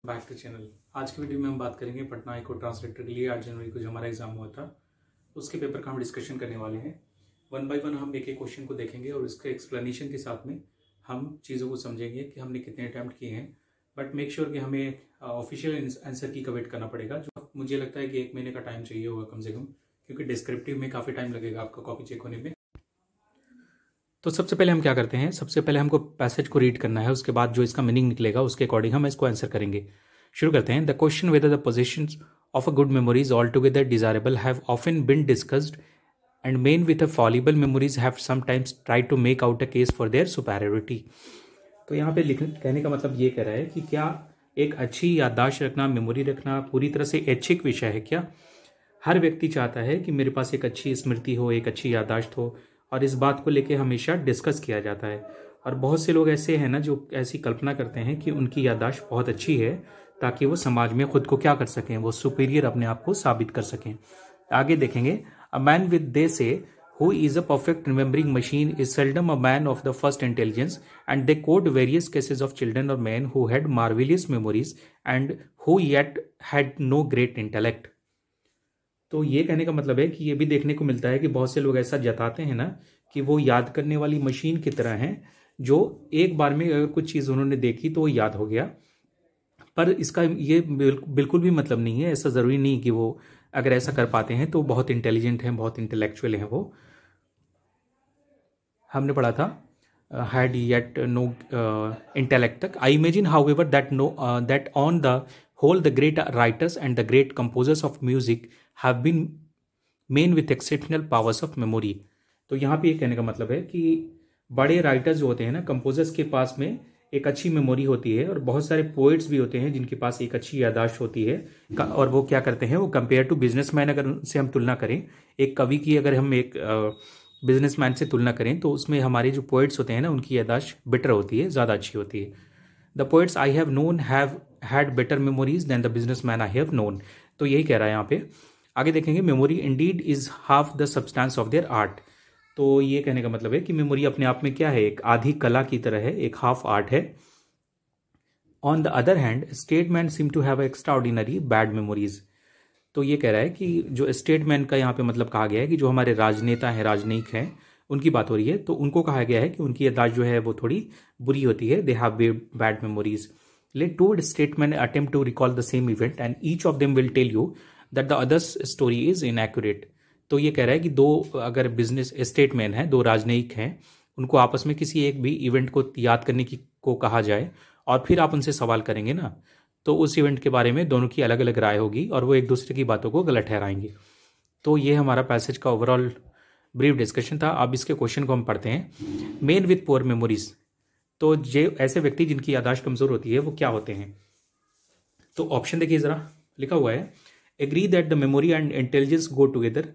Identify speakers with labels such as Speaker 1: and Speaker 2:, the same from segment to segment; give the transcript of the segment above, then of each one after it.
Speaker 1: Back to channel. आज की video में हम बात करेंगे पटना हाई कोर्ट ट्रांसलेटर के लिए 8 जनवरी को जो हमारा एग्जाम हुआ था उसके पेपर का हम डिस्कशन करने वाले हैं। वन बाय वन हम एक एक क्वेश्चन को देखेंगे और उसके एक्सप्लेनेशन के साथ में हम चीज़ों को समझेंगे कि हमने कितने अटैम्प्ट किए हैं। बट मेक श्योर कि हमें ऑफिशियल आंसर की वेट करना पड़ेगा, जो मुझे लगता है कि 1 महीने का टाइम चाहिए होगा कम से कम, क्योंकि डिस्क्रिप्टिव में काफ़ी टाइम लगेगा आपका कॉपी चेक होने में। तो सबसे पहले हम क्या करते हैं, सबसे पहले हमको पैसेज को रीड करना है, उसके बाद जो इसका मीनिंग निकलेगा उसके अकॉर्डिंग हम इसको आंसर करेंगे। शुरू करते हैं। The question whether the positions of a good memories all together desirable have often been discussed and men with a fallible memories have sometimes try to make out a case for their superiority. तो यहाँ पे कहने का मतलब ये कह रहा है कि क्या एक अच्छी याददाश्त रखना, मेमोरी रखना पूरी तरह से ऐच्छिक विषय है क्या? हर व्यक्ति चाहता है कि मेरे पास एक अच्छी स्मृति हो, एक अच्छी याददाश्त हो, और इस बात को लेके हमेशा डिस्कस किया जाता है। और बहुत से लोग ऐसे हैं ना जो ऐसी कल्पना करते हैं कि उनकी याददाश्त बहुत अच्छी है ताकि वो समाज में खुद को क्या कर सकें, वो सुपीरियर अपने आप को साबित कर सकें। आगे देखेंगे। अ मैन विद दे से who is a perfect remembering machine is seldom a man of the first intelligence, and they quote various cases of children or men who had marvelous memories and who yet had no great intellect। तो ये कहने का मतलब है कि ये भी देखने को मिलता है कि बहुत से लोग ऐसा जताते हैं ना कि वो याद करने वाली मशीन की तरह हैं, जो एक बार में अगर कुछ चीज़ उन्होंने देखी तो वो याद हो गया। पर इसका ये बिल्कुल भी मतलब नहीं है, ऐसा ज़रूरी नहीं कि वो अगर ऐसा कर पाते हैं तो बहुत इंटेलिजेंट हैं, बहुत इंटेलेक्चुअल हैं। वो हमने पढ़ा था हैड येट नो इंटेलेक्ट तक। I imagine how ever that on the whole the great writers and the great composers of music have been men with exceptional powers of memory। तो यहाँ पे ये कहने का मतलब है कि बड़े राइटर्स जो होते हैं ना, कंपोजर्स के पास में एक अच्छी मेमोरी होती है, और बहुत सारे पोइट्स भी होते हैं जिनके पास एक अच्छी याददाश्त होती है। और वो क्या करते हैं, वो कंपेयर टू बिजनेसमैन, अगर उनसे हम तुलना करें, एक कवि की अगर हम एक बिजनेसमैन से तुलना करें तो उसमें हमारे जो पोइट्स होते हैं ना उनकी याददाश्त बेटर होती है, ज़्यादा अच्छी होती है। The poets I have known have had better memories than the businessman I have known. तो यही कह रहा है यहाँ पे। आगे देखेंगे। Memory indeed is half the substance of their art. तो ये कहने का मतलब है कि मेमोरी अपने आप में क्या है, एक आधी कला की तरह है, एक हाफ आर्ट है। On the other hand statesman seem to have extraordinary bad memories. तो ये कह रहा है कि जो स्टेटमैन का यहाँ पे मतलब कहा गया है कि जो हमारे राजनेता हैं, राजनयिक हैं, उनकी बात हो रही है, तो उनको कहा गया है कि उनकी याददाश्त जो है वो थोड़ी बुरी होती है। They have bad memories. Let two statesmen attempt to recall the same event and each of them will tell you that the other's story is inaccurate। तो ये कह रहा है कि दो अगर बिजनेस स्टेटमैन हैं, दो राजनयिक हैं, उनको आपस में किसी एक भी इवेंट को याद करने की को कहा जाए और फिर आप उनसे सवाल करेंगे ना, तो उस इवेंट के बारे में दोनों की अलग अलग राय होगी और वो एक दूसरे की बातों को गलत ठहराएंगे। तो ये हमारा पैसेज का ओवरऑल ब्रीफ डिस्कशन था। अब इसके क्वेश्चन को हम पढ़ते हैं। Main with poor memories. तो जे ऐसे व्यक्ति जिनकी याददाश्त कमजोर होती है वो क्या होते हैं? तो ऑप्शन देखिए जरा, लिखा हुआ है agree that the memory and intelligence go together.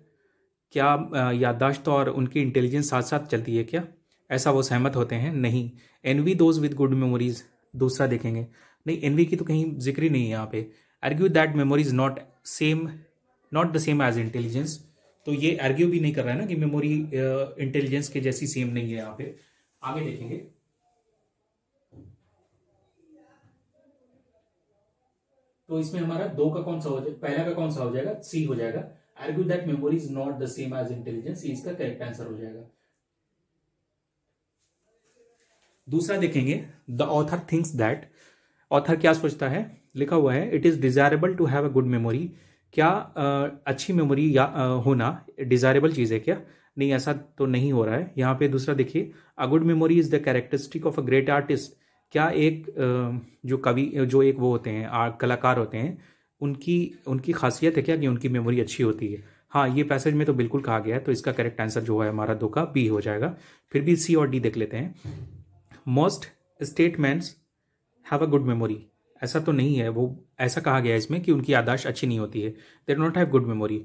Speaker 1: क्या याददाश्त और उनकी इंटेलिजेंस साथ साथ चलती है क्या? ऐसा वो सहमत होते हैं? नहीं। Envy those with good memories. दूसरा देखेंगे, नहीं, एनवी की तो कहीं जिक्र ही नहीं है यहाँ पे। Argue that memory is not the same as intelligence. तो ये आर्ग्यू भी नहीं कर रहा है ना कि मेमोरी इंटेलिजेंस के जैसी सेम नहीं है यहाँ पे। आगे देखेंगे। तो इसमें हमारा दो का कौन सा हो जाएगा, पहला का कौन सा हो जाएगा? सी हो जाएगा। Argue that memory is not the same as intelligence, इसका करेक्ट आंसर हो जाएगा। दूसरा देखेंगे। The author thinks that. Author क्या सोचता है? लिखा हुआ है it is desirable to have a good memory. क्या अच्छी मेमोरी होना डिजायरेबल चीज है क्या? नहीं, ऐसा तो नहीं हो रहा है यहाँ पे। दूसरा देखिए, अ good memory is the characteristic of a great artist. क्या एक जो कवि, जो एक वो होते हैं कलाकार होते हैं, उनकी खासियत है क्या कि उनकी मेमोरी अच्छी होती है? हाँ, ये पैसेज में तो बिल्कुल कहा गया है, तो इसका करेक्ट आंसर जो है हमारा 2 का बी हो जाएगा। फिर भी सी और डी देख लेते हैं। Most statesmans have a good memory. ऐसा तो नहीं है, वो ऐसा कहा गया है इसमें कि उनकी याददाश्त अच्छी नहीं होती है। They do not have good memory.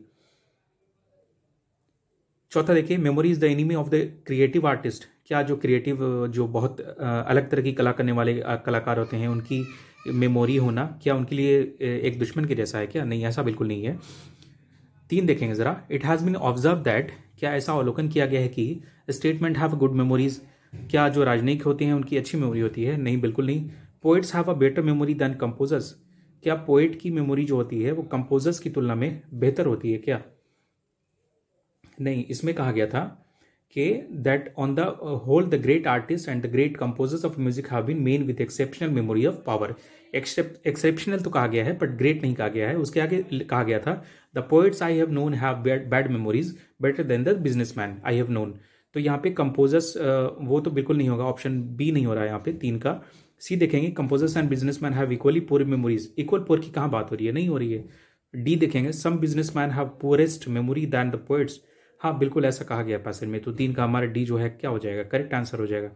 Speaker 1: चौथा देखिए, memory is the enemy of the creative artist. क्या जो क्रिएटिव, जो बहुत अलग तरह की कला करने वाले कलाकार होते हैं, उनकी मेमोरी होना क्या उनके लिए एक दुश्मन के जैसा है क्या? नहीं, ऐसा बिल्कुल नहीं है। 3 देखेंगे जरा। It has been observe that. क्या ऐसा अवलोकन किया गया है कि स्टेटमेंट हैव गुड मेमोरीज। क्या जो राजनयिक होते हैं उनकी अच्छी मेमोरी होती है? नहीं, बिल्कुल नहीं। Poets have a better memory than composers. क्या पोएट की मेमोरी जो होती है वो कंपोजर्स की तुलना में बेहतर होती है क्या? नहीं, इसमें कहा गया था कि that on the whole the great artist and the great composers of music have been men with exceptional memory of power. Exceptional तो कहा गया है बट ग्रेट नहीं कहा गया है। उसके आगे कहा गया था the poets I have known have bad memories better than the businessman I have known. तो यहाँ पे कंपोजर्स वो तो बिल्कुल नहीं होगा, ऑप्शन बी नहीं हो रहा है यहाँ पे 3 का। सी देखेंगे composers and businessman have equally poor memories. Equal poor की कहाँ बात हो रही है, नहीं हो रही है। डी देखेंगे some businessman have poorest memory than the poets. हाँ बिल्कुल ऐसा कहा गया पैसेज में, तो 3 का हमारा डी जो है क्या हो जाएगा, करेक्ट आंसर हो जाएगा।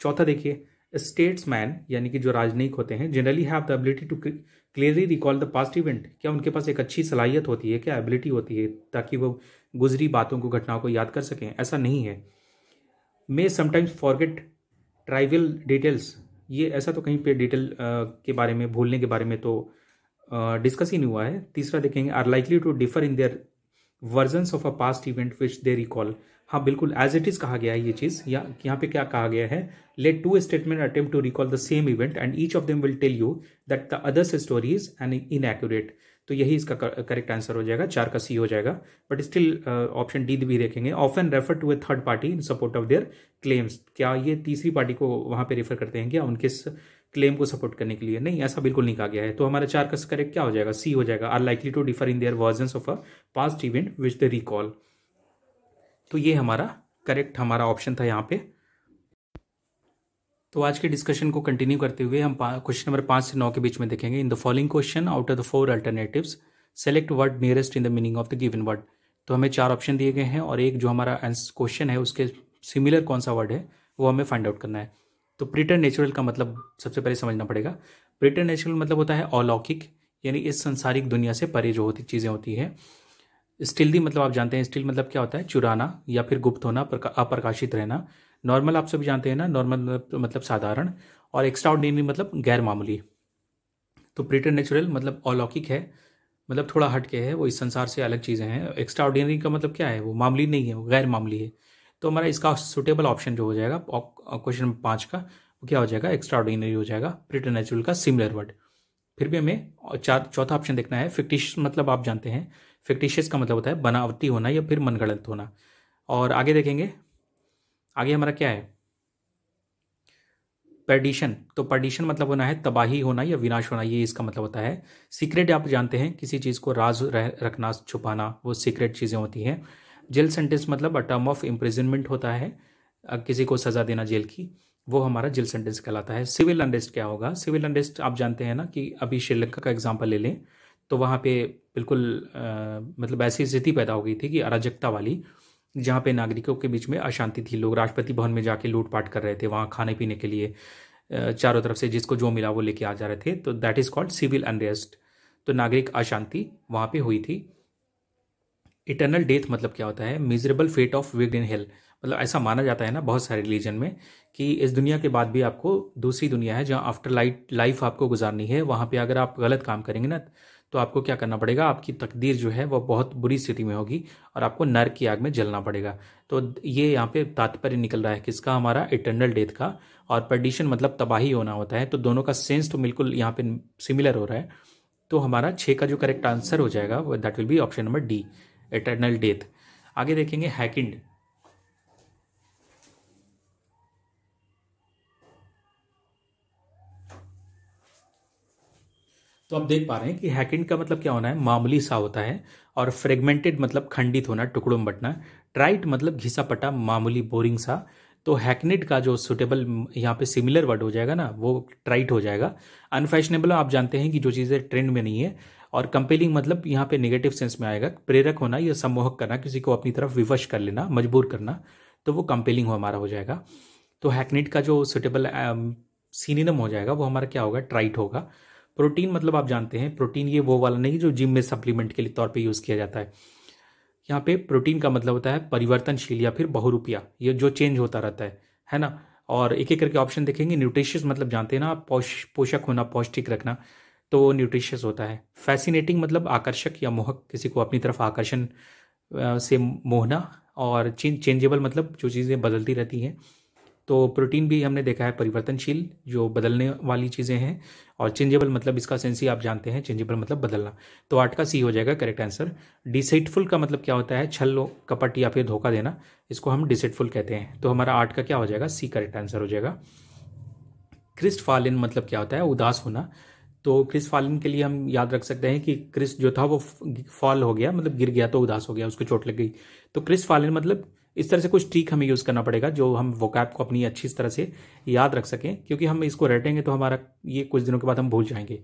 Speaker 1: चौथा देखिए स्टेट्समैन यानी कि जो राजनयिक होते हैं generally have the ability to clearly recall the past event. क्या उनके पास एक अच्छी सलाहियत होती है, क्या एबिलिटी होती है ताकि वो गुजरी बातों को, घटनाओं को याद कर सकें? ऐसा नहीं है। May sometimes forget trivial details, ये ऐसा तो कहीं पे डिटेल के बारे में, भूलने के बारे में तो डिस्कस ही नहीं हुआ है। तीसरा देखेंगे are likely to differ in their versions of a past event which they recall. हाँ बिल्कुल एज इट इज कहा गया है ये चीज। यहाँ पे क्या कहा गया है, let two statement attempt to recall the same event and each of them will tell you that the other's story is an inaccurate. तो यही इसका करेक्ट आंसर हो जाएगा, 4 का सी हो जाएगा। बट स्टिल ऑप्शन डी भी देखेंगे often refer to a third party in support of their claims. क्या ये तीसरी पार्टी को वहां पे रेफर करते हैं क्या उनके क्लेम को सपोर्ट करने के लिए? नहीं, ऐसा बिल्कुल नहीं कहा गया है। तो हमारा 4 का करेक्ट क्या हो जाएगा, सी हो जाएगा, are likely to differ in their versions of a past event which they recall. तो ये हमारा करेक्ट हमारा ऑप्शन था यहाँ पे। तो आज के डिस्कशन को कंटिन्यू करते हुए हम क्वेश्चन नंबर 5 से 9 के बीच में देखेंगे। इन the following question out of the 4 alternatives select word nearest in the meaning of the given word. तो हमें 4 ऑप्शन दिए गए हैं और एक जो हमारा क्वेश्चन है उसके सिमिलर कौन सा वर्ड है वो हमें फाइंड आउट करना है। तो प्रीटर नेचुरल का मतलब सबसे पहले समझना पड़ेगा। प्रीटर नेचुरल मतलब होता है अलौकिक, यानी इस संसारिक दुनिया से परे जो होती चीज़ें होती हैं। स्टिल्दी मतलब आप जानते हैं, स्टिल मतलब क्या होता है, चुराना या फिर गुप्त होना, अप्रकाशित रहना। नॉर्मल आप सभी जानते हैं ना, नॉर्मल मतलब साधारण। और एक्स्ट्राऑर्डिनरी मतलब गैर मामूली। तो प्रीटर नेचुरल मतलब अलौकिक है, मतलब थोड़ा हटके है, वो इस संसार से अलग चीज़ें हैं। एक्स्ट्राऑर्डिनरी का मतलब क्या है, वो मामूली नहीं है, वो गैर मामूली है। तो हमारा इसका सुटेबल ऑप्शन जो हो जाएगा क्वेश्चन नंबर 5 का, वो क्या हो जाएगा, एक्स्ट्राऑर्डिनरी हो जाएगा, प्रीटर नेचुरल का सिमिलर वर्ड। फिर भी हमें चौथा ऑप्शन देखना है। फिक्टिशियस मतलब आप जानते हैं, फिक्टिशियस का मतलब होता है बनावटी होना या फिर मनगढ़ंत होना। और आगे देखेंगे, आगे हमारा क्या है, परडिशन। तो परडिशन मतलब होना है तबाही होना या विनाश होना, ये इसका मतलब होता है। सीक्रेट आप जानते हैं, किसी चीज़ को राज रखना, छुपाना, वो सीक्रेट चीज़ें होती हैं। जेल सेंटेंस मतलब अ टर्म ऑफ इम्प्रिजनमेंट होता है, किसी को सज़ा देना जेल की, वो हमारा जेल सेंटेंस कहलाता है। सिविल अनरेस्ट क्या होगा, सिविल अनरेस्ट आप जानते हैं ना कि अभी श्रीलंका का एग्जाम्पल ले लें तो वहाँ पे बिल्कुल मतलब ऐसी स्थिति पैदा हो गई थी कि अराजकता वाली, जहाँ पे नागरिकों के बीच में अशांति थी। लोग राष्ट्रपति भवन में जाके लूटपाट कर रहे थे, वहाँ खाने पीने के लिए चारों तरफ से जिसको जो मिला वो लेके आ जा रहे थे। तो that is called civil unrest. तो नागरिक अशांति वहाँ पे हुई थी। इटर्नल डेथ मतलब क्या होता है, miserable fate of wicked in hell. मतलब ऐसा माना जाता है ना बहुत सारे रिलीजन में कि इस दुनिया के बाद भी आपको दूसरी दुनिया है जहाँ आफ्टर लाइफ आपको गुजारनी है। वहाँ पे अगर आप गलत काम करेंगे ना तो आपको क्या करना पड़ेगा, आपकी तकदीर जो है वो बहुत बुरी स्थिति में होगी और आपको नर्क की आग में जलना पड़ेगा। तो ये यहाँ पे तात्पर्य निकल रहा है किसका, हमारा इटर्नल डेथ का। और परडिशन मतलब तबाही होना होता है। तो दोनों का सेंस तो बिल्कुल यहाँ पे सिमिलर हो रहा है। तो हमारा 6 का जो करेक्ट आंसर हो जाएगा that will be option number D, eternal death. आगे देखेंगे हैकिंड। तो आप देख पा रहे हैं कि हैकिंड का मतलब क्या होना है, मामूली सा होता है। और फ्रेगमेंटेड मतलब खंडित होना, टुकड़ों में बंटना। ट्राइट मतलब घिसा पटा, मामूली, बोरिंग सा। तो हैकनेड का जो सुटेबल यहाँ पे सिमिलर वर्ड हो जाएगा ना वो ट्राइट हो जाएगा। अनफैशनेबल आप जानते हैं कि जो चीज़ें ट्रेंड में नहीं है। और कंपेलिंग मतलब यहाँ पे नेगेटिव सेंस में आएगा, प्रेरक होना या सम्मोहक करना, किसी को अपनी तरफ विवश कर लेना, मजबूर करना, तो वो कंपेलिंग हमारा हो जाएगा। तो हैकनेड का जो सुटेबल सिनोनिम हो जाएगा वो हमारा क्या होगा, ट्राइट होगा। प्रोटीन मतलब आप जानते हैं, प्रोटीन ये वो वाला नहीं जो जिम में सप्लीमेंट के लिए तौर पे यूज़ किया जाता है। यहाँ पे प्रोटीन का मतलब होता है परिवर्तनशील या फिर बहुरूपिया, ये जो चेंज होता रहता है ना। और एक एक करके ऑप्शन देखेंगे। न्यूट्रिशियस मतलब जानते हैं ना आप, पोषक होना, पौष्टिक रखना, तो वो न्यूट्रिशियस होता है। फैसिनेटिंग मतलब आकर्षक या मोहक, किसी को अपनी तरफ आकर्षण से मोहना। और चेंजेबल मतलब जो चीज़ें बदलती रहती हैं। तो प्रोटीन भी हमने देखा है परिवर्तनशील, जो बदलने वाली चीज़ें हैं, और चेंजेबल मतलब इसका सेंस ही आप जानते हैं, चेंजेबल मतलब बदलना। तो 8 का सी हो जाएगा करेक्ट आंसर। डिसेटफुल का मतलब क्या होता है? छल, कपट या फिर धोखा देना, इसको हम डिसेटफुल कहते हैं। तो हमारा 8 का क्या हो जाएगा? सी करेक्ट आंसर हो जाएगा। क्रिस्टफालिन मतलब क्या होता है? उदास होना। तो क्रिस्टफालिन के लिए हम याद रख सकते हैं कि क्रिस जो था वो फॉल हो गया, मतलब गिर गया, तो उदास हो गया, उसको चोट लग गई। तो क्रिस्टफालिन मतलब इस तरह से कुछ ट्रिक हमें यूज़ करना पड़ेगा जो हम वोकैब को अपनी अच्छी तरह से याद रख सकें, क्योंकि हम इसको रटेंगे तो हमारा ये कुछ दिनों के बाद हम भूल जाएंगे।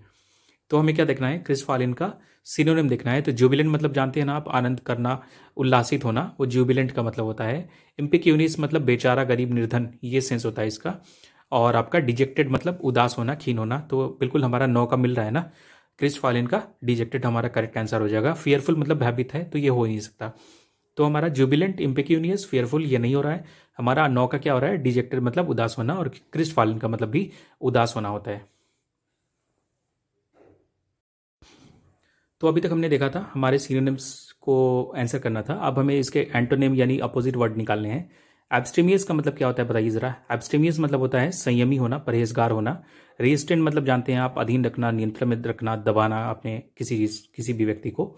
Speaker 1: तो हमें क्या देखना है? क्रिस्टफालिन का सिनोनिम देखना है। तो जुबिलेंट मतलब जानते हैं ना आप, आनंद करना, उल्लासित होना, वो जुबिलेंट का मतलब होता है। इम्पिक्यूनिस मतलब बेचारा, गरीब, निर्धन, ये सेंस होता है इसका। और आपका डिजेक्टेड मतलब उदास होना, खीन होना। तो बिल्कुल हमारा 9 का मिल रहा है ना, क्रिस्टफालिन का डिजेक्टेड हमारा करेक्ट आंसर हो जाएगा। फियरफुल मतलब भयभीत है, तो ये हो ही नहीं सकता। तो हमारा जुबिलेंट, इम्पिक्यूनियस, फियरफुल ये नहीं हो रहा है। हमारा 9 का क्या हो रहा है? डिजेक्टेड मतलब उदास होना, और क्रिस्टफालिन का मतलब भी उदास होना होता है। तो अभी तक हमने देखा था हमारे सिनोनिम्स को आंसर करना था। अब हमें इसके एंटोनिम यानी अपोजिट वर्ड निकालने हैं। एब्स्टेमियस का मतलब क्या होता है बताइए जरा। एब्स्टेमियस मतलब होता है संयमी होना, परहेजगार होना। रेजिस्टेंट मतलब जानते हैं आप, अधीन रखना, नियंत्रण में रखना, दबाना अपने किसी भी व्यक्ति को।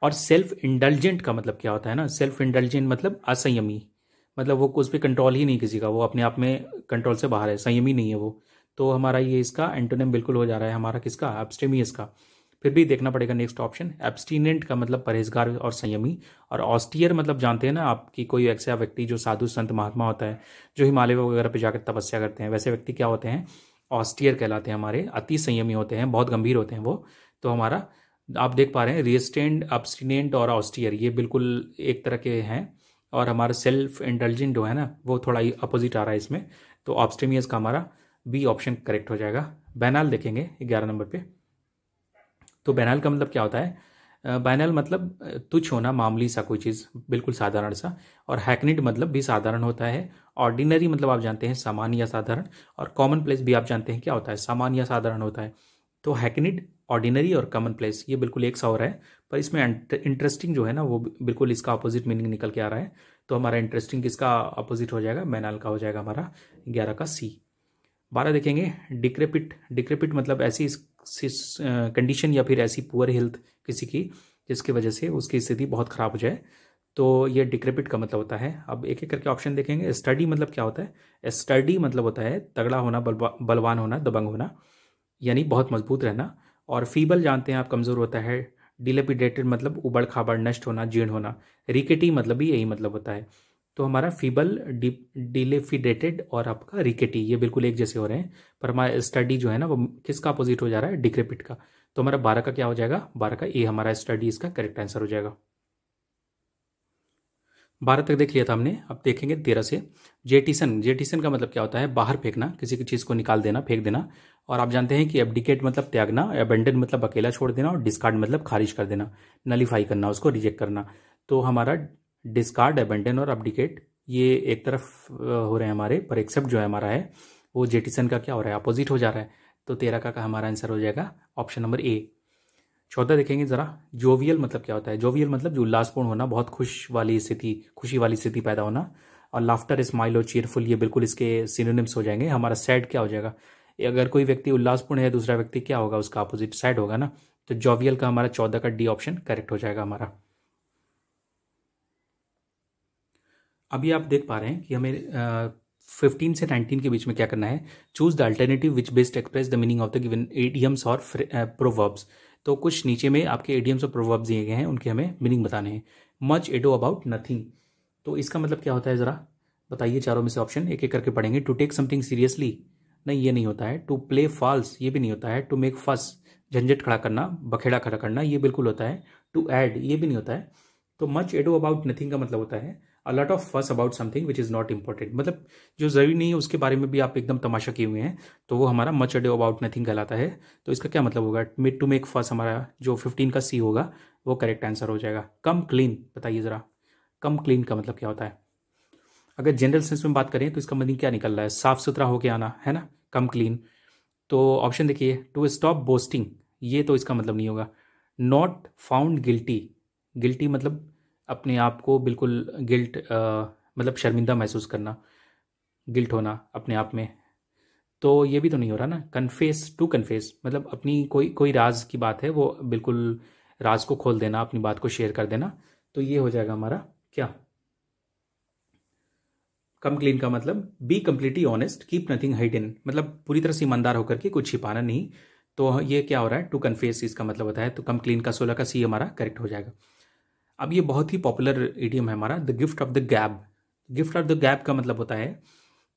Speaker 1: और सेल्फ इंडल्जेंट का मतलब क्या होता है ना? सेल्फ इंडल्जेंट मतलब असंयमी, मतलब वो उस पर कंट्रोल ही नहीं किसी का, वो अपने आप में कंट्रोल से बाहर है, संयमी नहीं है वो। तो हमारा ये इसका एंटोनिम बिल्कुल हो जा रहा है हमारा किसका? एब्स्टेमियस का। फिर भी देखना पड़ेगा नेक्स्ट ऑप्शन। एब्सटीनेंट का मतलब परहेजगार और संयमी। और ऑस्टियर मतलब जानते हैं ना आपकी, कोई ऐसा व्यक्ति जो साधु संत महात्मा होता है, जो हिमालय वगैरह पे जाकर तपस्या करते हैं, वैसे व्यक्ति क्या होते हैं? ऑस्टियर कहलाते हैं हमारे। अति संयमी होते हैं, बहुत गंभीर होते हैं वो। तो हमारा आप देख पा रहे हैं रेजिस्टेंट, अब्सटिनेंट और ऑस्टियर ये बिल्कुल एक तरह के हैं। और हमारा सेल्फ इंडल्जेंट जो है ना, वो थोड़ा ही अपोजिट आ रहा है इसमें। तो ऑब्स्टेमियस का हमारा बी ऑप्शन करेक्ट हो जाएगा। बैनाल देखेंगे 11 नंबर पे। तो बैनाल का मतलब क्या होता है? बैनल मतलब तुच्छ होना, मामूली सा कोई चीज़, बिल्कुल साधारण सा। और हैकनिड मतलब भी साधारण होता है। ऑर्डिनरी मतलब आप जानते हैं सामान्य या साधारण। और कॉमन प्लेस भी आप जानते हैं क्या होता है? सामान्य या साधारण होता है। तो हैकनिड, ऑर्डिनरी और कॉमन प्लेस ये बिल्कुल एक सा हो रहा है, पर इसमें इंटरेस्टिंग जो है ना वो बिल्कुल इसका अपोजिट मीनिंग निकल के आ रहा है। तो हमारा इंटरेस्टिंग किसका अपोजिट हो जाएगा? बैनाल का हो जाएगा हमारा 11 का सी। 12 देखेंगे डिक्रेपिट। डिक्रेपिट मतलब ऐसी कंडीशन या फिर ऐसी पुअर हेल्थ किसी की जिसकी वजह से उसकी स्थिति बहुत खराब हो जाए, तो ये डिक्रेपिट का मतलब होता है। अब एक एक करके ऑप्शन देखेंगे। स्टडी मतलब क्या होता है? स्टडी मतलब होता है तगड़ा होना, बलवान होना, दबंग होना, यानी बहुत मजबूत रहना। और फीबल जानते हैं आप, कमज़ोर होता है। डिलेपिडेटेड मतलब उबड़ खाबड़, नष्ट होना, जीर्ण होना। रिकेटी मतलब भी यही मतलब होता है। तो हमारा फीबल, डिलेफिडेटेड और आपका रिकेटी ये बिल्कुल एक जैसे हो रहे हैं, पर हमारा स्टडी जो है ना वो किसका अपोजिट हो जा रहा है? डिक्रेपिट का। तो हमारा 12 का क्या हो जाएगा? 12 का ए हमारा स्टडी इसका करेक्ट आंसर हो जाएगा। 12 तक देख लिया था हमने। अब देखेंगे 13 से। जेटिसन। जेटिसन का मतलब क्या होता है? बाहर फेंकना, किसी की चीज़ को निकाल देना, फेंक देना। और आप जानते हैं कि एब्डिकेट मतलब त्यागना, एबेंडन मतलब अकेला छोड़ देना, और डिस्कार्ड मतलब खारिज कर देना, नलीफाई करना, उसको रिजेक्ट करना। तो हमारा डिस्कार्ड, एबेंडन और अब्डिकेट ये एक तरफ हो रहे हैं हमारे, पर एक्सेप्ट जो है हमारा है वो जेटिसन का क्या हो रहा है? अपोजिट हो जा रहा है। तो 13 का हमारा आंसर हो जाएगा ऑप्शन नंबर ए। 14 देखेंगे जरा। जोवियल मतलब क्या होता है? जोवियल मतलब जो उल्लासपूर्ण होना, बहुत खुश वाली स्थिति, खुशी वाली स्थिति पैदा होना। और लाफ्टर, स्माइल और चीयरफुल ये बिल्कुल इसके सिनोनिम्स हो जाएंगे। हमारा सैड क्या हो जाएगा? अगर कोई व्यक्ति उल्लासपूर्ण है, दूसरा व्यक्ति क्या होगा? उसका अपोजिट सैड होगा ना। तो जोवियल का हमारा 14 का डी ऑप्शन करेक्ट हो जाएगा हमारा। अभी आप देख पा रहे हैं कि हमें 15 से 19 के बीच में क्या करना है। Choose the alternative which best express the meaning of the given idioms और प्रोवर्ब्स। तो कुछ नीचे में आपके एडियम्स और प्रोवर्ब्स दिए गए हैं, उनके हमें मीनिंग बताने हैं। मच एडो अबाउट नथिंग, तो इसका मतलब क्या होता है जरा बताइए। चारों में से ऑप्शन एक एक करके पढ़ेंगे। टू टेक समथिंग सीरियसली, नहीं ये नहीं होता है। टू प्ले फॉल्स, ये भी नहीं होता है। टू मेक फस, झंझट खड़ा करना, बखेड़ा खड़ा करना, ये बिल्कुल होता है। टू ऐड, ये भी नहीं होता है। तो मच एडो अबाउट नथिंग का मतलब होता है अ लॉट ऑफ फस about something which is not important, मतलब जो ज़रूरी नहीं है उसके बारे में भी आप एकदम तमाशा किए हुए हैं, तो वो हमारा मच एडो अबाउट नथिंग कहलाता है। तो इसका क्या मतलब होगा? टू मेक फस हमारा जो 15 का सी होगा वो करेक्ट आंसर हो जाएगा। कम क्लीन, बताइए ज़रा कम क्लीन का मतलब क्या होता है? अगर जनरल सेंस में बात करें तो इसका मीनिंग क्या निकल रहा है? साफ सुथरा होके आना, है ना, कम क्लीन। तो ऑप्शन देखिए। टू स्टॉप बोस्टिंग, ये तो इसका मतलब नहीं होगा। नॉट फाउंड गिल्टी, गिल्टी मतलब अपने आप को बिल्कुल गिल्ट मतलब शर्मिंदा महसूस करना। गिल्ट होना अपने आप में, तो ये भी तो नहीं हो रहा ना। कन्फेस, टू कन्फेस मतलब अपनी कोई कोई राज की बात है, वो बिल्कुल राज को खोल देना, अपनी बात को शेयर कर देना, तो ये हो जाएगा हमारा क्या, कम क्लीन का मतलब be completely honest, keep nothing hidden, मतलब पूरी तरह से ईमानदार होकर के कुछ छिपाना नहीं। तो ये क्या हो रहा है, टू कन्फेस इसका मतलब होता है। तो कम क्लीन का 16 का सी हमारा करेक्ट हो जाएगा। अब ये बहुत ही पॉपुलर इडियम है हमारा, द गिफ्ट ऑफ द गैब। गिफ्ट ऑफ द गैब का मतलब होता है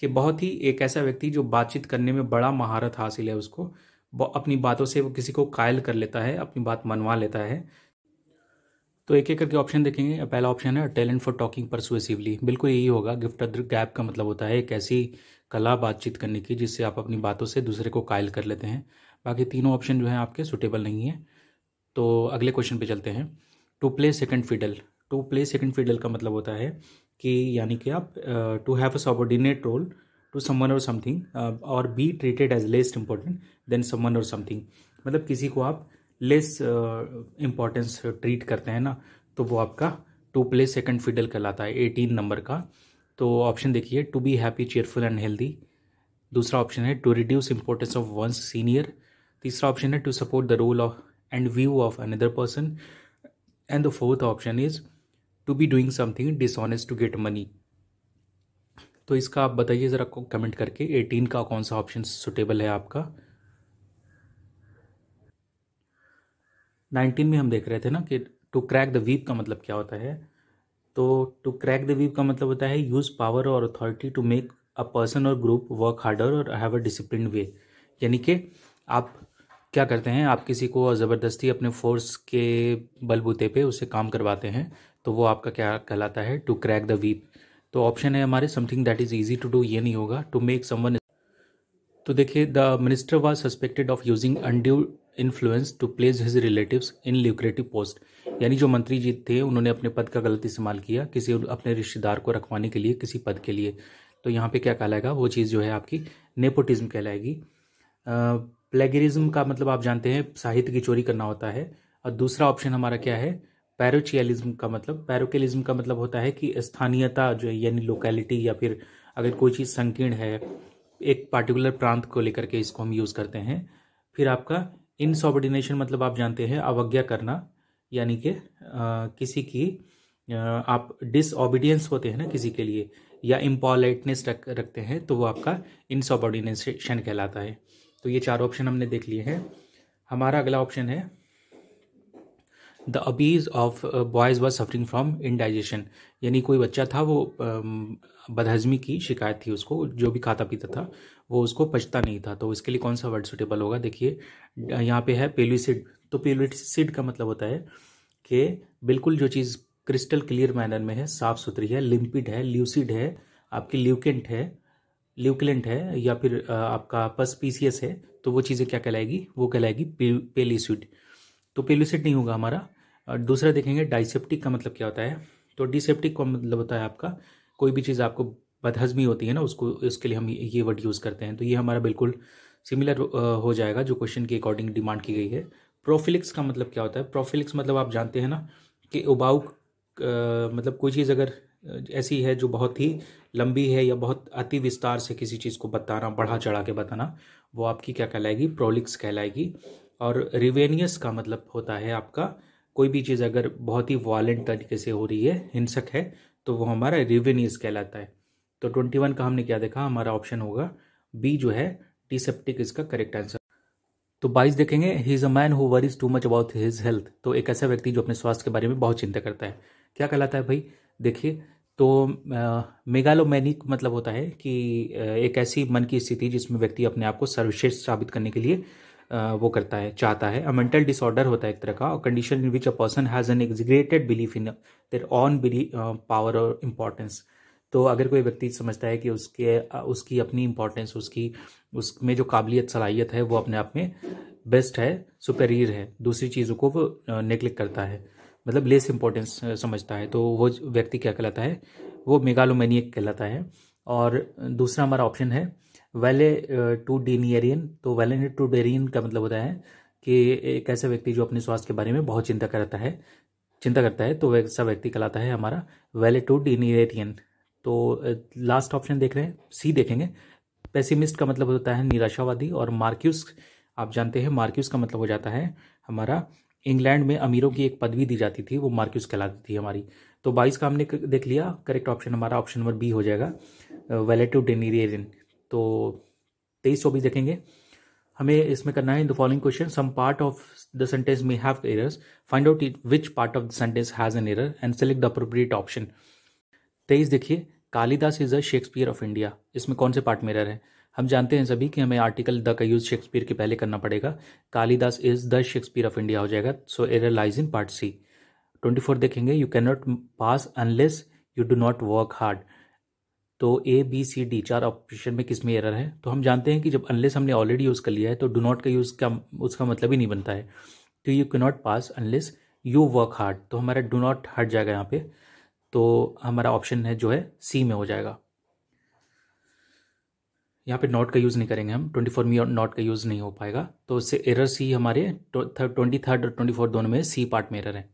Speaker 1: कि बहुत ही एक ऐसा व्यक्ति जो बातचीत करने में बड़ा महारत हासिल है उसको, अपनी बातों से वो किसी को कायल कर लेता है, अपनी बात मनवा लेता है। तो एक एक करके ऑप्शन देखेंगे। पहला ऑप्शन है टैलेंट फॉर टॉकिंग परसुएसिवली, बिल्कुल यही होगा। गिफ्ट ऑफ द गैप का मतलब होता है एक ऐसी कला बातचीत करने की जिससे आप अपनी बातों से दूसरे को कायल कर लेते हैं। बाकी तीनों ऑप्शन जो हैं आपके सुटेबल नहीं है। तो अगले क्वेश्चन पे चलते हैं। To play second fiddle. To play second fiddle का मतलब होता है कि यानी कि आप to have a subordinate role to someone और समथिंग और be treated as less important than someone और समथिंग, मतलब किसी को आप लेस इम्पोर्टेंस ट्रीट करते हैं ना, तो वो आपका टू प्ले सेकंड फिडल कहलाता है, 18 नंबर का। तो ऑप्शन देखिए, to be happy, cheerful and healthy. दूसरा ऑप्शन है to reduce importance of one's senior. तीसरा ऑप्शन है to support the role of and view of another person. And the fourth option is to be doing something dishonest to get money. तो इसका आप बताइए ज़रा comment करके 18 का कौन सा ऑप्शन सुटेबल है आपका। 19 में हम देख रहे थे ना कि टू क्रैक द वीव का मतलब क्या होता है। तो टू क्रैक द वीव का मतलब होता है यूज़ पावर और authority to make a person और ग्रुप वर्क हार्डर और हैव अ डिसिप्लिन वे। यानी कि आप क्या करते हैं, आप किसी को ज़बरदस्ती अपने फोर्स के बलबूते पे उससे काम करवाते हैं, तो वो आपका क्या कहलाता है, टू क्रैक द वीव। तो ऑप्शन है हमारे something that is easy to do, ये नहीं होगा। टू मेक समवन, तो देखिए the minister was suspected of using undue influence to place his relatives in lucrative post. यानी जो मंत्री जी थे उन्होंने अपने पद का गलत इस्तेमाल किया किसी अपने रिश्तेदार को रखवाने के लिए किसी पद के लिए। तो यहाँ पे क्या कहलाएगा, वो चीज़ जो है आपकी नेपोटिज्म कहलाएगी। प्लेगरिज्म का मतलब आप जानते हैं साहित्य की चोरी करना होता है। और दूसरा ऑप्शन हमारा क्या है, पैरोचियलिज्म का मतलब, पैरोकियलिज्म का मतलब होता है कि स्थानीयता जो है यानी लोकेलिटी, या फिर अगर कोई चीज़ संकीर्ण है एक पार्टिकुलर प्रांत को लेकर के इसको हम यूज़ करते हैं। फिर आपका इनसॉबर्डिनेशन मतलब आप जानते हैं अवज्ञा करना, यानी कि किसी की आप डिसओबीडियंस होते हैं ना किसी के लिए, या इम्पॉलाइटनेस रखते हैं, तो वो आपका इनसॉबर्डिनेशन कहलाता है। तो ये चार ऑप्शन हमने देख लिए हैं। हमारा अगला ऑप्शन है the abbeys of boys was suffering from indigestion. यानी कोई बच्चा था वो बदहजमी की शिकायत थी उसको, जो भी खाता पीता था वो उसको पचता नहीं था। तो इसके लिए कौन सा वर्ड सुटेबल होगा, देखिए यहाँ पे है पेल्विसिड। तो पेल्विसिड का मतलब होता है कि बिल्कुल जो चीज़ क्रिस्टल क्लियर मैनर में है, साफ सुथरी है, लिम्पिड है, ल्यूसिड है, आपकी ल्यूकेंट है या फिर आपका पस्पीसियस है, तो वो चीज़ें क्या कहलाएगी, वो कहलाएगी पेल्विसिड। तो पेल्विसिड नहीं होगा हमारा। दूसरा देखेंगे डाइसेप्टिक का मतलब क्या होता है। तो डिसेप्टिक का मतलब होता है आपका कोई भी चीज़ आपको बदहजमी होती है ना, उसको इसके लिए हम ये वर्ड यूज़ करते हैं। तो ये हमारा बिल्कुल सिमिलर हो जाएगा जो क्वेश्चन के अकॉर्डिंग डिमांड की गई है। प्रोफिलिक्स का मतलब क्या होता है। प्रोफिलिक्स मतलब आप जानते हैं ना कि उबाऊ मतलब कोई चीज़ अगर ऐसी है जो बहुत ही लंबी है या बहुत अति विस्तार से किसी चीज़ को बताना, बढ़ा चढ़ा के बताना, वो आपकी क्या कहलाएगी, प्रोलिक्स कहलाएगी। और रिवेनियस का मतलब होता है आपका कोई भी चीज़ अगर बहुत ही वायलेंट तरीके से हो रही है, हिंसक है, तो वो हमारा रिवेनियस कहलाता है। तो 21 का हमने क्या देखा, हमारा ऑप्शन होगा बी जो है डिसेप्टिक इसका करेक्ट आंसर। तो 22 देखेंगे, he is a man who worries too much about his health. तो एक ऐसा व्यक्ति जो अपने स्वास्थ्य के बारे में बहुत चिंता करता है, क्या कहलाता है भाई, देखिए। तो मेगालोमैनिक मतलब होता है कि एक ऐसी मन की स्थिति जिसमें व्यक्ति अपने आप को सर्वश्रेष्ठ साबित करने के लिए वो करता है, चाहता है। अ मेंटल डिसऑर्डर होता है एक तरह का, condition in which a person has an exaggerated belief in their own power और इम्पोर्टेंस। तो अगर कोई व्यक्ति समझता है कि उसकी अपनी इम्पोर्टेंस, उसमें जो काबिलियत सलाहियत है वो अपने आप में बेस्ट है, सुपेरियर है, दूसरी चीज़ों को वो नेग्लेक्ट करता है, मतलब लेस इंपॉर्टेंस समझता है, तो वो व्यक्ति क्या कहलाता है, वो मेगालोमैनियक कहलाता है। और दूसरा हमारा ऑप्शन है वैलेटूडिनेरियन। तो वैलेटूडिनेरियन का मतलब होता है कि एक ऐसा व्यक्ति जो अपने स्वास्थ्य के बारे में बहुत चिंता करता है, तो वैसा व्यक्ति कहलाता है हमारा वैलेटूडिनेरियन। तो लास्ट ऑप्शन देख रहे हैं, सी देखेंगे। पेसिमिस्ट का मतलब होता है निराशावादी, और मार्क्यूस आप जानते हैं मार्क्यूस का मतलब हो जाता है हमारा, इंग्लैंड में अमीरों की एक पदवी दी जाती थी, वो मार्क्यूस कहलाती थी हमारी। तो 22 का हमने देख लिया, करेक्ट ऑप्शन हमारा ऑप्शन नंबर बी हो जाएगा, वैलेटिव। तो 23-24 देखेंगे, हमें इसमें करना है in the following question some part of the sentence may have errors, find out which part of the sentence has an error and select the appropriate option. 23 देखिए, Kalidas is the Shakespeare of India, इसमें कौन से part में error है? हम जानते हैं सभी कि हमें आर्टिकल द का यूज शेक्सपियर के पहले करना पड़ेगा, Kalidas is the Shakespeare of India हो जाएगा, so error lies in part C. 24 देखेंगे, you can not pass unless you do not work hard. तो A B C D 4 option में किस में एरर है? तो हम जानते हैं कि जब अनलेस हमने ऑलरेडी यूज़ कर लिया है तो डू नॉट का यूज़ का उसका मतलब ही नहीं बनता है। तो you can not pass unless you work hard, तो हमारा डू नॉट हट जाएगा यहाँ पे, तो हमारा ऑप्शन है जो है सी में हो जाएगा। यहाँ पे नॉट का यूज़ नहीं करेंगे हम, 24 में नॉट का यूज़ नहीं हो पाएगा, तो उससे एरर सी हमारे 23 और 24 दोनों में सी पार्ट में एरर है।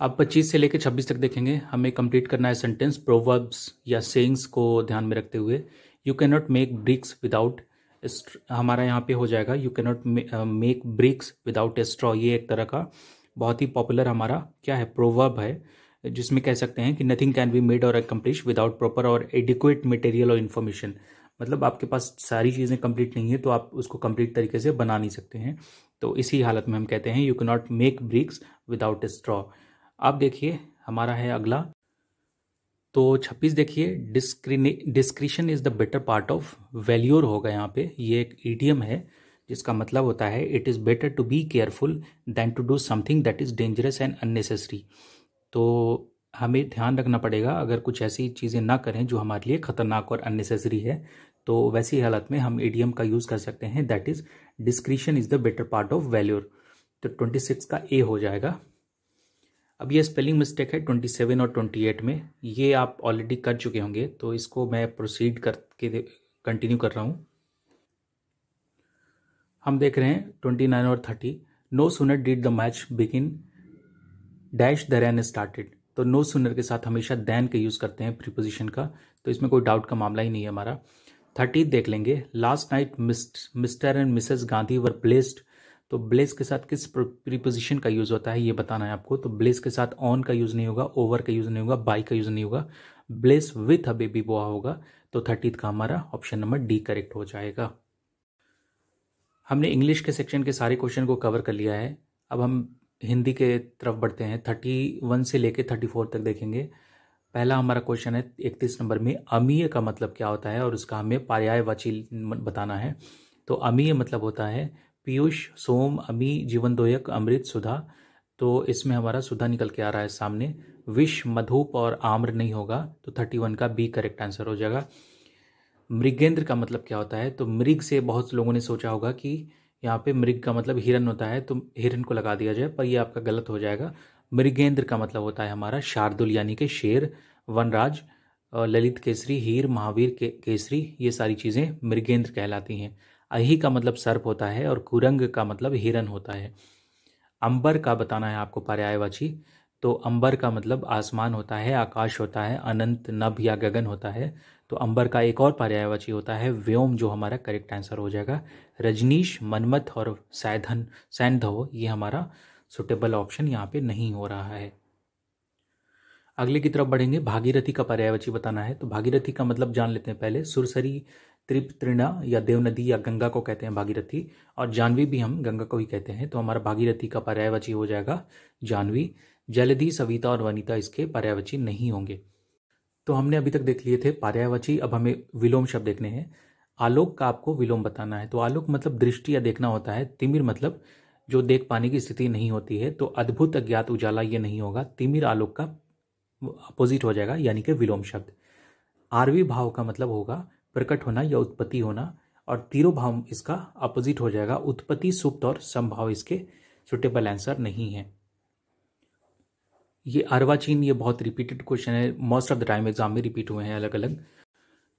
Speaker 1: अब 25 से लेकर 26 तक देखेंगे, हमें कंप्लीट करना है सेंटेंस प्रोवर्ब्स या सेइंग्स को ध्यान में रखते हुए। You can not make bricks without, हमारा यहाँ पे हो जाएगा you can not make bricks without a straw. ये एक तरह का बहुत ही पॉपुलर हमारा क्या है, प्रोवर्ब है, जिसमें कह सकते हैं कि नथिंग कैन बी मेड और अकम्प्लिश विदाउट प्रॉपर और एडिक्वेट मटेरियल और इन्फॉर्मेशन। मतलब आपके पास सारी चीज़ें कंप्लीट नहीं है तो आप उसको कंप्लीट तरीके से बना नहीं सकते हैं, तो इसी हालत में हम कहते हैं you can not make bricks without a straw. अब देखिए हमारा है अगला, तो 26 देखिए, discretion is the better part of valour होगा यहाँ पे। ये एक ईडियम है जिसका मतलब होता है it is better to be careful than to do something that is dangerous and unnecessary. तो हमें ध्यान रखना पड़ेगा, अगर कुछ ऐसी चीज़ें ना करें जो हमारे लिए खतरनाक और अननेसेसरी है, तो वैसी हालत में हम ईडियम का यूज़ कर सकते हैं, that is discretion is the better part of valour. तो 26 का ए हो जाएगा। अब ये स्पेलिंग मिस्टेक है 27 और 28 में, ये आप ऑलरेडी कर चुके होंगे, तो इसको मैं प्रोसीड करके कंटिन्यू कर रहा हूँ। हम देख रहे हैं 29 और 30, no sooner did the match begin dash the run started. तो नो सूनर के साथ हमेशा दैन का यूज़ करते हैं प्रीपोजिशन का, तो इसमें कोई डाउट का मामला ही नहीं है हमारा। 30 देख लेंगे, last night mister and Mrs Gandhi were blessed. तो ब्लेस के साथ किस प्रीपोजिशन का यूज़ होता है ये बताना है आपको। तो ब्लेस के साथ ऑन का यूज़ नहीं होगा, ओवर का यूज़ नहीं होगा, बाई का यूज़ नहीं होगा, bless with a baby boy होगा। तो 30 का हमारा ऑप्शन नंबर डी करेक्ट हो जाएगा। हमने इंग्लिश के सेक्शन के सारे क्वेश्चन को कवर कर लिया है, अब हम हिंदी के तरफ बढ़ते हैं। 31 से लेके 34 तक देखेंगे। पहला हमारा क्वेश्चन है 31 नंबर में, अमीय का मतलब क्या होता है और उसका हमें पर्यायवाची बताना है। तो अमीय मतलब होता है पीयूष, सोम, अमी, जीवनदोयक, अमृत, सुधा। तो इसमें हमारा सुधा निकल के आ रहा है सामने। विष, मधुप और आम्र नहीं होगा, तो 31 का बी करेक्ट आंसर हो जाएगा। मृगेंद्र का मतलब क्या होता है? तो मृग से बहुत लोगों ने सोचा होगा कि यहाँ पे मृग का मतलब हिरन होता है, तो हिरन को लगा दिया जाए, पर ये आपका गलत हो जाएगा। मृगेंद्र का मतलब होता है हमारा शार्दुल यानी कि शेर, वनराज, ललित केसरी, हीर, महावीर केसरी, ये सारी चीज़ें मृगेंद्र कहलाती हैं। अही का मतलब सर्प होता है और कुरंग का मतलब हिरन होता है। अंबर का बताना है आपको पर्यायवाची। तो अंबर का मतलब आसमान होता है, आकाश होता है, अनंत, नभ या गगन होता है। तो अंबर का एक और पर्यायवाची होता है व्योम, जो हमारा करेक्ट आंसर हो जाएगा। रजनीश, मनमथ और सैंधव ये हमारा सुटेबल ऑप्शन यहाँ पे नहीं हो रहा है। अगले की तरफ बढ़ेंगे, भागीरथी का पर्यायवाची बताना है। तो भागीरथी का मतलब जान लेते हैं पहले। सुरसरी, त्रिपुत्रिणा या देवनदी या गंगा को कहते हैं भागीरथी, और जानवी भी हम गंगा को ही कहते हैं। तो हमारा भागीरथी का पर्यायवाची हो जाएगा जानवी। जलधि, सविता और वनिता इसके पर्यायवाची नहीं होंगे। तो हमने अभी तक देख लिए थे पर्यायवाची, अब हमें विलोम शब्द देखने हैं। आलोक का आपको विलोम बताना है। तो आलोक मतलब दृष्टि या देखना होता है। तिमिर मतलब जो देख पाने की स्थिति नहीं होती है। तो अद्भुत, अज्ञात, उजाला ये नहीं होगा। तिमिर आलोक का अपोजिट हो जाएगा, यानी कि विलोम शब्द। आरवी भाव का मतलब होगा प्रकट होना या उत्पत्ति होना, और तीरो भाव इसका अपोजिट हो जाएगा उत्पत्ति, सुप्त और संभाव इसके सुटेबल आंसर नहीं है। ये अर्वाचीन, ये बहुत रिपीटेड क्वेश्चन है, most of the time exam में रिपीट हुए हैं अलग अलग।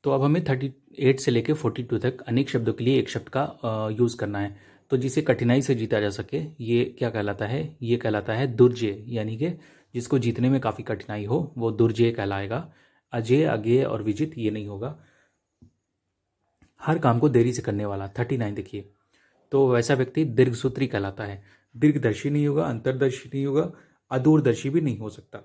Speaker 1: तो अब हमें 38 से लेकर 42 तक अनेक शब्दों के लिए एक शब्द का यूज़ करना है। तो जिसे कठिनाई से जीता जा सके ये क्या कहलाता है? ये कहलाता है दुर्जय, यानी कि जिसको जीतने में काफ़ी कठिनाई हो वो दुर्जय कहलाएगा। अजय, अज्ञेय और विजित ये नहीं होगा। हर काम को देरी से करने वाला, 39 देखिए, तो वैसा व्यक्ति दीर्घसूत्री कहलाता है। दीर्घदर्शी नहीं होगा, अंतर्दर्शी नहीं होगा, अदूरदर्शी भी नहीं हो सकता।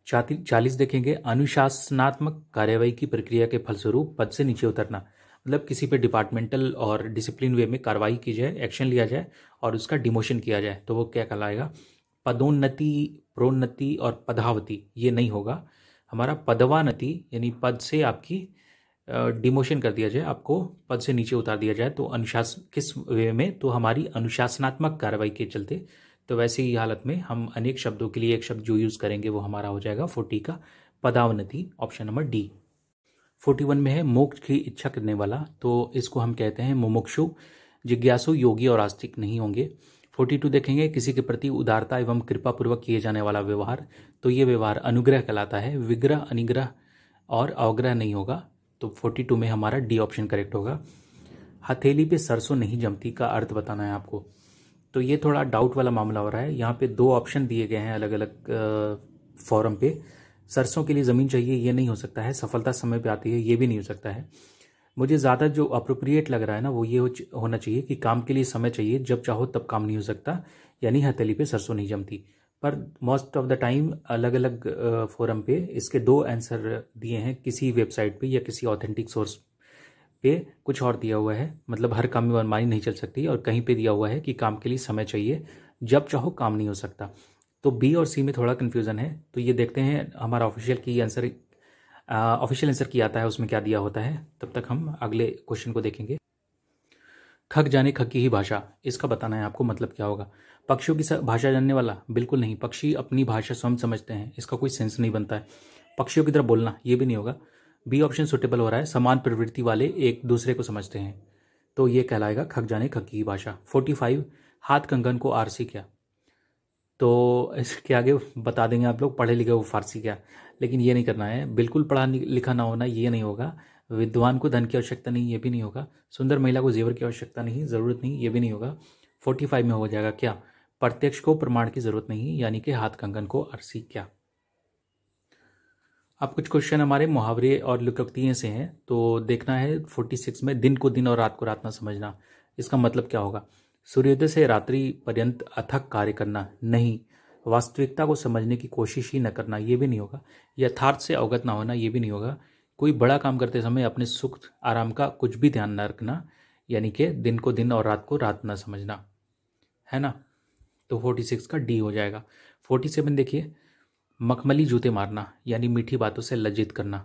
Speaker 1: 40 देखेंगे, अनुशासनात्मक कार्यवाही की प्रक्रिया के फलस्वरूप पद से नीचे उतरना, मतलब किसी पे डिपार्टमेंटल और डिसिप्लिन वे में कार्रवाई की जाए, एक्शन लिया जाए और उसका डिमोशन किया जाए, तो वो क्या कहलाएगा? पदोन्नति, प्रोन्नति और पदावति ये नहीं होगा। हमारा पदवानति यानी पद से आपकी डिमोशन कर दिया जाए, आपको पद से नीचे उतार दिया जाए, तो अनुशासन किस वे में? तो हमारी अनुशासनात्मक कार्रवाई के चलते। तो वैसे ही हालत में हम अनेक शब्दों के लिए एक शब्द जो यूज़ करेंगे वो हमारा हो जाएगा 40 का पदावनति, ऑप्शन नंबर डी। 41 में है मोक्ष की इच्छा करने वाला, तो इसको हम कहते हैं मुमुक्षु, जिज्ञासु, योगी और आस्तिक नहीं होंगे। 42 देखेंगे, किसी के प्रति उदारता एवं कृपापूर्वक किए जाने वाला व्यवहार, तो ये व्यवहार अनुग्रह कहलाता है। विग्रह, अनिग्रह और अवग्रह नहीं होगा, तो 42 में हमारा डी ऑप्शन करेक्ट होगा। हथेली पे सरसों नहीं जमती का अर्थ बताना है आपको, तो ये थोड़ा डाउट वाला मामला हो रहा है। यहाँ पे 2 ऑप्शन दिए गए हैं अलग अलग फॉरम पे। सरसों के लिए ज़मीन चाहिए ये नहीं हो सकता है, सफलता समय पे आती है ये भी नहीं हो सकता है। मुझे ज़्यादा जो अप्रोप्रिएट लग रहा है ना वो ये होना चाहिए कि काम के लिए समय चाहिए, जब चाहो तब काम नहीं हो सकता, यानी हथेली पे सरसों नहीं जमती। पर मोस्ट ऑफ द टाइम अलग अलग फोरम पे इसके 2 आंसर दिए हैं, किसी वेबसाइट पे या किसी ऑथेंटिक सोर्स पे कुछ और दिया हुआ है, मतलब हर काम में मनमानी नहीं चल सकती, और कहीं पे दिया हुआ है कि काम के लिए समय चाहिए, जब चाहो काम नहीं हो सकता। तो बी और सी में थोड़ा कन्फ्यूज़न है, तो ये देखते हैं हमारा ऑफिशियल आंसर की आता है उसमें क्या दिया होता है। तब तक हम अगले क्वेश्चन को देखेंगे। खग जाने खग की ही भाषा, इसका बताना है आपको मतलब क्या होगा। पक्षियों की भाषा जानने वाला? बिल्कुल नहीं, पक्षी अपनी भाषा स्वयं समझते हैं, इसका कोई सेंस नहीं बनता है। पक्षियों की तरह बोलना ये भी नहीं होगा। बी ऑप्शन सुटेबल हो रहा है, समान प्रवृत्ति वाले एक दूसरे को समझते हैं, तो ये कहलाएगा खग जाने खग की ही भाषा। 45 हाथ कंगन को आरसी क्या, तो इसके आगे बता देंगे आप लोग पढ़े लिखे वो फारसी क्या, लेकिन ये नहीं करना है। बिल्कुल पढ़ा लिखा ना होना ये नहीं होगा। विद्वान को धन की आवश्यकता नहीं ये भी नहीं होगा। सुंदर महिला को जेवर की आवश्यकता नहीं, ज़रूरत नहीं ये भी नहीं होगा। 45 में हो जाएगा क्या? प्रत्यक्ष को प्रमाण की जरूरत नहीं, यानी कि हाथ कंगन को आरसी क्या। अब कुछ क्वेश्चन हमारे मुहावरे और लोकोक्तियों से हैं, तो देखना है 46 में दिन को दिन और रात को रात ना समझना, इसका मतलब क्या होगा? सूर्योदय से रात्रि पर्यंत अथक कार्य करना नहीं, वास्तविकता को समझने की कोशिश ही न करना ये भी नहीं होगा, यथार्थ से अवगत ना होना ये भी नहीं होगा, कोई बड़ा काम करते समय अपने सुख आराम का कुछ भी ध्यान न रखना, यानी कि दिन को दिन और रात को रात ना समझना, है ना। तो 46 का डी हो जाएगा। 47 देखिए, मखमली जूते मारना यानी मीठी बातों से लज्जित करना,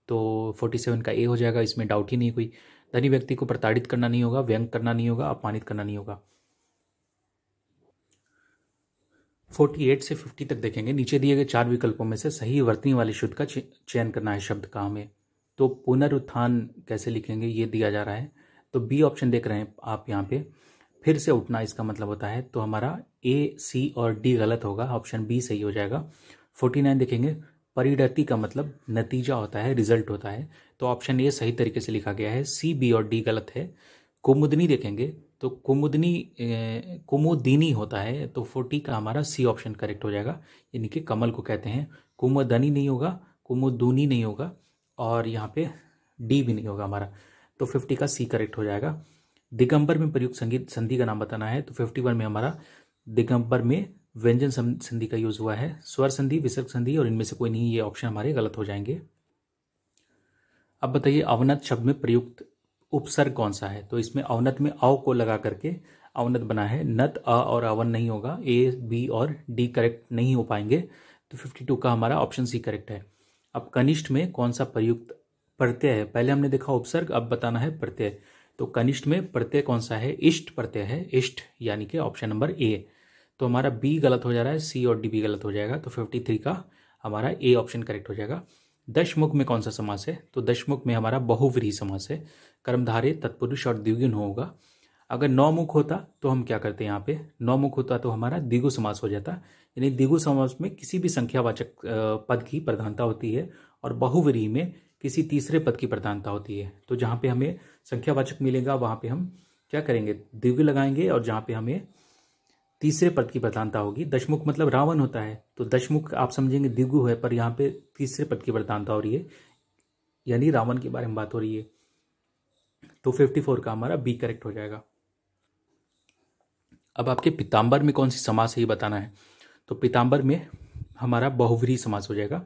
Speaker 1: तो 47 का ए हो जाएगा, इसमें डाउट ही नहीं कोई। धनी व्यक्ति को प्रताड़ित करना नहीं होगा, व्यंग करना नहीं होगा, अपमानित करना नहीं होगा। 48 से 50 तक देखेंगे, नीचे दिए गए 4 विकल्पों में से सही वर्तनी वाले शुद्ध का चयन करना है शब्द का हमें। तो पुनरुत्थान कैसे लिखेंगे ये दिया जा रहा है, तो बी ऑप्शन देख रहे हैं आप यहाँ पे, फिर से उठना इसका मतलब होता है, तो हमारा ए, सी और डी गलत होगा, ऑप्शन बी सही हो जाएगा। 49 देखेंगे, परिणति का मतलब नतीजा होता है, रिजल्ट होता है, तो ऑप्शन ए सही तरीके से लिखा गया है, सी, बी और डी गलत है। कुमुदनी देखेंगे तो कुमुदिनी होता है, तो 40 का हमारा सी ऑप्शन करेक्ट हो जाएगा, यानी कि कमल को कहते हैं। कुमुदनी नहीं होगा, कुमुदुनी नहीं होगा, और यहाँ पे डी भी नहीं होगा हमारा, तो 50 का सी करेक्ट हो जाएगा। दिगंबर में प्रयुक्त संगीत संधि का नाम बताना है, तो 51 में हमारा दिगंबर में व्यंजन संधि का यूज हुआ है, स्वर संधि, विसर्ग संधि, और इनमें से कोई नहीं, ये ऑप्शन हमारे गलत हो जाएंगे। अब बताइए अवनत शब्द में प्रयुक्त उपसर्ग कौन सा है, तो इसमें अवनत में अव को लगा करके अवनत बना है, नत, अ और अवन नहीं होगा, ए, बी और डी करेक्ट नहीं हो पाएंगे, तो 52 का हमारा ऑप्शन सी करेक्ट है। अब कनिष्ठ में कौन सा प्रयुक्त प्रत्यय है, पहले हमने देखा उपसर्ग, अब बताना है प्रत्यय, तो कनिष्ठ में प्रत्यय कौन सा है? इष्ट प्रत्यय है, इष्ट, यानी कि ऑप्शन नंबर ए। तो हमारा बी गलत हो जा रहा है, सी और डी भी गलत हो जाएगा, तो 53 का हमारा ए ऑप्शन करेक्ट हो जाएगा। दशमुख में कौन सा समास है, तो दशमुख में हमारा बहुव्रीहि समास है, कर्मधारय तत्पुरुष और द्विगुण होगा। अगर नौमुख होता तो हम क्या करते हैं, यहाँ पे नौमुख होता तो हमारा द्विगु समास हो जाता, यानी द्विगु समास में किसी भी संख्यावाचक पद की प्रधानता होती है, और बहुव्रीहि में किसी तीसरे पद की प्रधानता होती है। तो जहाँ पे हमें संख्यावाचक मिलेगा वहाँ पे हम क्या करेंगे, द्विगु लगाएंगे, और जहाँ पे हमें तीसरे पद की प्रधानता होगी। दशमुख मतलब रावण होता है, तो दशमुख आप समझेंगे द्विगु है, पर यहाँ पे तीसरे पद की प्रधानता हो रही है, यानी रावण के बारे में बात हो रही है। तो 54 का हमारा बी करेक्ट हो जाएगा। अब आपके पीताम्बर में कौन सी समास है ये बताना है। तो पीताम्बर में हमारा बहुव्रीहि समास हो जाएगा,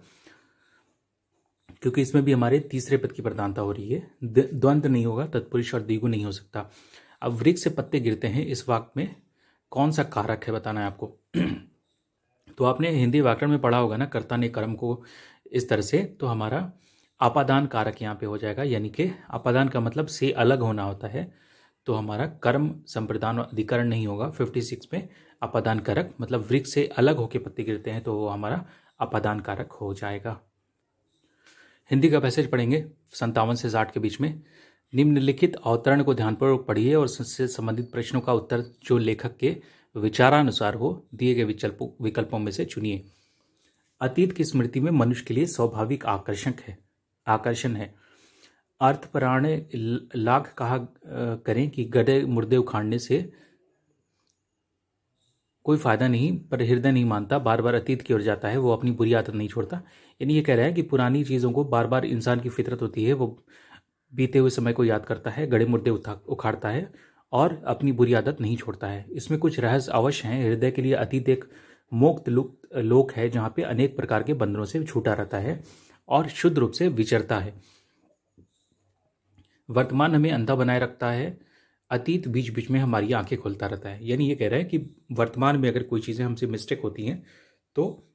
Speaker 1: क्योंकि इसमें भी हमारे तीसरे पद की प्रधानता हो रही है। द्वंद नहीं होगा, तत्पुरुष और द्विगु नहीं हो सकता। अब वृक्ष से पत्ते गिरते हैं, इस वाक्य में कौन सा कारक है बताना है आपको। तो आपने हिंदी व्याकरण में पढ़ा होगा ना, कर्ता ने कर्म को इस तरह से, तो हमारा आपादान कारक यहाँ पे हो जाएगा, यानी कि आपादान का मतलब से अलग होना होता है। तो हमारा कर्म संप्रदान अधिकरण नहीं होगा 56 में। आपादान कारक मतलब वृक्ष से अलग होकर पत्ते गिरते हैं, तो वो हमारा आपादान कारक हो जाएगा। हिंदी का पैसेज पढ़ेंगे 57 से 60 के बीच में। निम्नलिखित अवतरण को ध्यानपूर्वक पढ़िए और उससे संबंधित प्रश्नों का उत्तर जो लेखक के विचारानुसार हो दिए गए विकल्पों में से चुनिए। अतीत की स्मृति में मनुष्य के लिए स्वाभाविक आकर्षण है। अर्थपराणे लाख कहा करें कि गधे मुर्दे उखाड़ने से कोई फायदा नहीं, पर हृदय नहीं मानता, बार बार अतीत की ओर जाता है, वो अपनी बुरी आदत नहीं छोड़ता। यानी ये कह रहा है कि पुरानी चीज़ों को बार बार इंसान की फितरत होती है, वो बीते हुए समय को याद करता है, गड़े मुर्दे उखाड़ता है और अपनी बुरी आदत नहीं छोड़ता है। इसमें कुछ रहस्य अवश्य हैं। हृदय के लिए अतीत एक मुक्त लोक है, जहाँ पे अनेक प्रकार के बंधनों से छूटा रहता है और शुद्ध रूप से विचरता है। वर्तमान हमें अंधा बनाए रखता है, अतीत बीच बीच में हमारी आंखें खोलता रहता है। यानी ये कह रहा है कि वर्तमान में अगर कोई चीज़ें हमसे मिस्टेक होती हैं, तो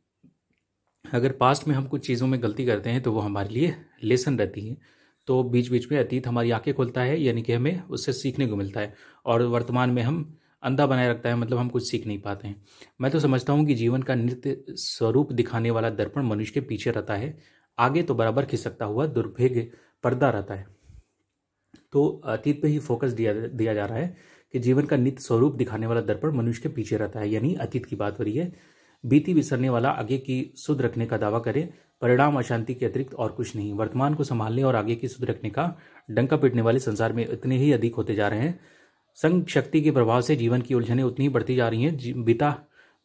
Speaker 1: अगर पास्ट में हम कुछ चीज़ों में गलती करते हैं तो वो हमारे लिए लेसन रहती हैं। तो बीच बीच में अतीत हमारी आंखें खोलता है, यानी कि हमें उससे सीखने को मिलता है, और वर्तमान में हम अंधा बनाए रखता है, मतलब हम कुछ सीख नहीं पाते हैं। मैं तो समझता हूँ कि जीवन का नित्य स्वरूप दिखाने वाला दर्पण मनुष्य के पीछे रहता है, आगे तो बराबर खिसकता हुआ दुर्भेद्य पर्दा रहता है। तो अतीत पे ही फोकस दिया जा रहा है कि जीवन का नित्य स्वरूप दिखाने वाला दर्पण मनुष्य के पीछे रहता है, यानी अतीत की बात हो रही है। बीती बिसरने वाला आगे की सुध रखने का दावा करे, परिणाम अशांति के अतिरिक्त और कुछ नहीं। वर्तमान को संभालने और आगे की सुध रखने का डंका पीटने वाले संसार में इतने ही अधिक होते जा रहे हैं। संघ शक्ति के प्रभाव से जीवन की उलझनें उतनी ही बढ़ती जा रही हैं। बीता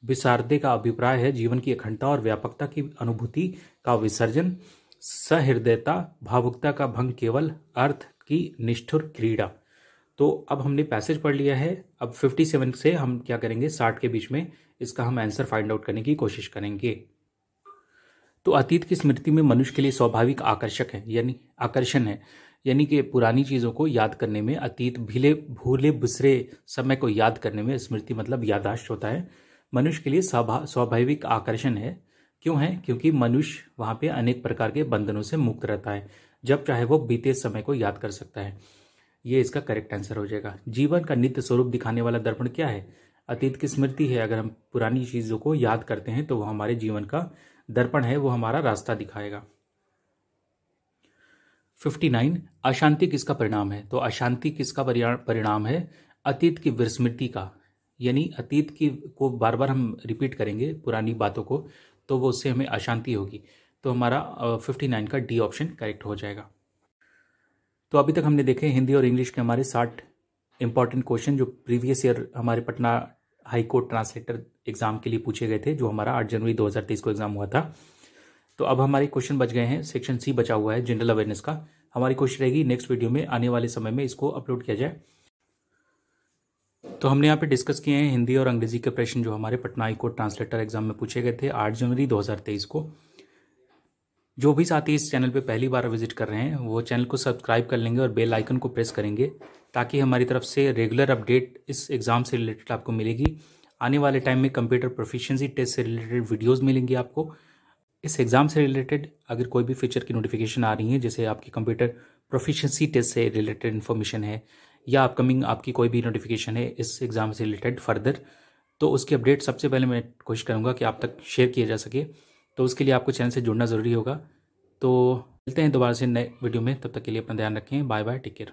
Speaker 1: विसारदे का अभिप्राय है जीवन की अखंडता और व्यापकता की अनुभूति का विसर्जन, सहृदयता, भावुकता का भंग, केवल अर्थ की निष्ठुर क्रीड़ा। तो अब हमने पैसेज पढ़ लिया है। अब 57 से हम क्या करेंगे, 60 के बीच में इसका हम आंसर फाइंड आउट करने की कोशिश करेंगे। तो अतीत की स्मृति में मनुष्य के लिए स्वाभाविक आकर्षण है, यानी कि पुरानी चीज़ों को याद करने में, अतीत भूले बिसरे समय को याद करने में स्मृति मतलब याददाश्त होता है, मनुष्य के लिए स्वाभाविक आकर्षण है। क्यों है? क्योंकि मनुष्य वहाँ पे अनेक प्रकार के बंधनों से मुक्त रहता है, जब चाहे वो बीते समय को याद कर सकता है। ये इसका करेक्ट आंसर हो जाएगा। जीवन का नित्य स्वरूप दिखाने वाला दर्पण क्या है? अतीत की स्मृति है। अगर हम पुरानी चीज़ों को याद करते हैं तो वो हमारे जीवन का दर्पण है, वो हमारा रास्ता दिखाएगा। 59 अशांति किसका परिणाम है? तो अशांति किसका परिणाम है? अतीत की विस्मृति का, यानी अतीत की को बार बार हम रिपीट करेंगे पुरानी बातों को, तो वो उससे हमें अशांति होगी। तो हमारा 59 का डी ऑप्शन करेक्ट हो जाएगा। तो अभी तक हमने देखे हिंदी और इंग्लिश के हमारे 60 इंपॉर्टेंट क्वेश्चन जो प्रीवियस ईयर हमारे Patna high court translator exam के लिए पूछे गए थे, जो हमारा 8 जनवरी 2023 को एग्जाम हुआ था। तो अब हमारे क्वेश्चन बच गए हैं, सेक्शन सी बचा हुआ है जनरल अवेयरनेस का। हमारी कोशिश रहेगी नेक्स्ट वीडियो में आने वाले समय में इसको अपलोड किया जाए। तो हमने यहाँ पे डिस्कस किए हैं हिंदी और अंग्रेजी के प्रश्न जो हमारे Patna high court translator exam में पूछे गए थे 8 जनवरी 2023 को। जो भी साथी इस चैनल पे पहली बार विजिट कर रहे हैं वो चैनल को सब्सक्राइब कर लेंगे और बेल आइकन को प्रेस करेंगे, ताकि हमारी तरफ से रेगुलर अपडेट इस एग्ज़ाम से रिलेटेड आपको मिलेगी। आने वाले टाइम में कंप्यूटर प्रोफिशिएंसी टेस्ट से रिलेटेड वीडियोस मिलेंगी आपको। इस एग्ज़ाम से रिलेटेड अगर कोई भी फीचर की नोटिफिकेशन आ रही है, जैसे आपकी कंप्यूटर प्रोफिशिएंसी टेस्ट से रिलेटेड इन्फॉर्मेशन है या अपकमिंग आपकी कोई भी नोटिफिकेशन है इस एग्ज़ाम से रिलेटेड फर्दर, तो उसकी अपडेट सबसे पहले मैं कोशिश करूँगा कि आप तक शेयर किया जा सके। तो उसके लिए आपको चैनल से जुड़ना ज़रूरी होगा। तो मिलते हैं दोबारा से नए वीडियो में, तब तक के लिए अपना ध्यान रखें। Bye bye, take care.